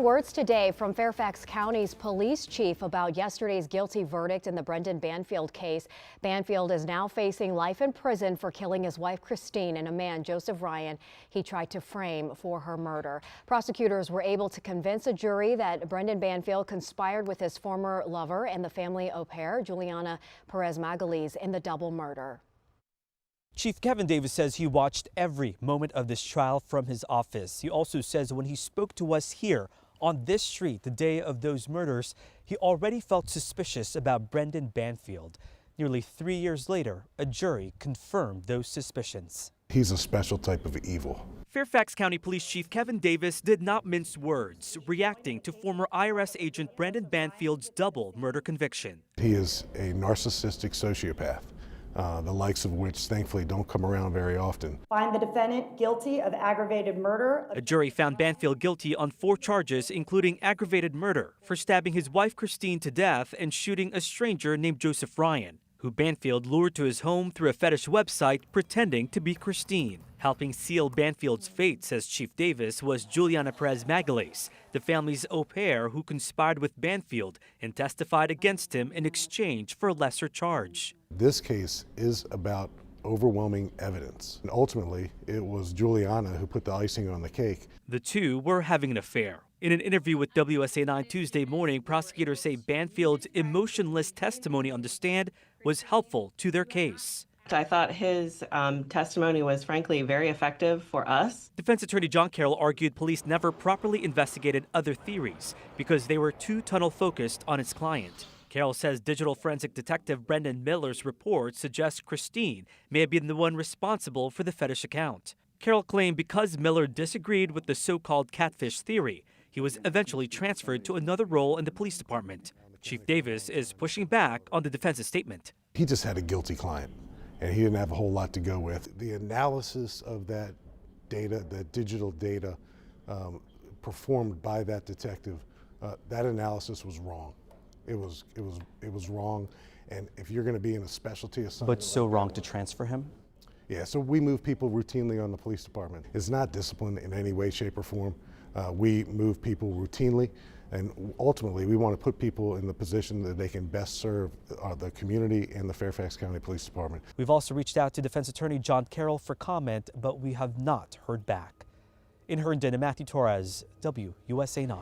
Strong words today from Fairfax County's police chief about yesterday's guilty verdict in the Brendan Banfield case. Banfield is now facing life in prison for killing his wife Christine and a man, Joseph Ryan, he tried to frame for her murder. Prosecutors were able to convince a jury that Brendan Banfield conspired with his former lover and the family au pair, Juliana Perez-Magalhaes, in the double murder. Chief Kevin Davis says he watched every moment of this trial from his office. He also says when he spoke to us here on this street the day of those murders, he already felt suspicious about Brendan Banfield. Nearly 3 years later, a jury confirmed those suspicions. He's a special type of evil. Fairfax County Police Chief Kevin Davis did not mince words, reacting to former IRS agent Brendan Banfield's double murder conviction. He is a narcissistic sociopath. The likes of which thankfully don't come around very often. Find the defendant guilty of aggravated murder. A jury found Banfield guilty on 4 charges, including aggravated murder for stabbing his wife Christine to death and shooting a stranger named Joseph Ryan, who Banfield lured to his home through a fetish website pretending to be Christine. Helping seal Banfield's fate, says Chief Davis, was Juliana Perez-Magalhaes, the family's au pair who conspired with Banfield and testified against him in exchange for a lesser charge. This case is about overwhelming evidence. And ultimately, it was Juliana who put the icing on the cake. The two were having an affair. In an interview with WSA 9 Tuesday morning, prosecutors say Banfield's emotionless testimony on the stand was helpful to their case. I thought his testimony was frankly very effective for us. Defense attorney John Carroll argued police never properly investigated other theories because they were too tunnel-focused on his client. Carroll says digital forensic detective Brendan Miller's report suggests Christine may have been the one responsible for the fetish account. Carroll claimed because Miller disagreed with the so-called catfish theory, he was eventually transferred to another role in the police department. Chief Davis is pushing back on the defense's statement. He just had a guilty client, and he didn't have a whole lot to go with. The analysis of that data, that digital data performed by that detective, that analysis was wrong. It was wrong, and if you're going to be in a specialty assignment. But so wrong to transfer him? Yeah, so we move people routinely on the police department. It's not discipline in any way, shape, or form. We move people routinely, and ultimately we want to put people in the position that they can best serve the community and the Fairfax County Police Department. We've also reached out to defense attorney John Carroll for comment, but we have not heard back. In Herndon, Matthew Torres, WUSA 9.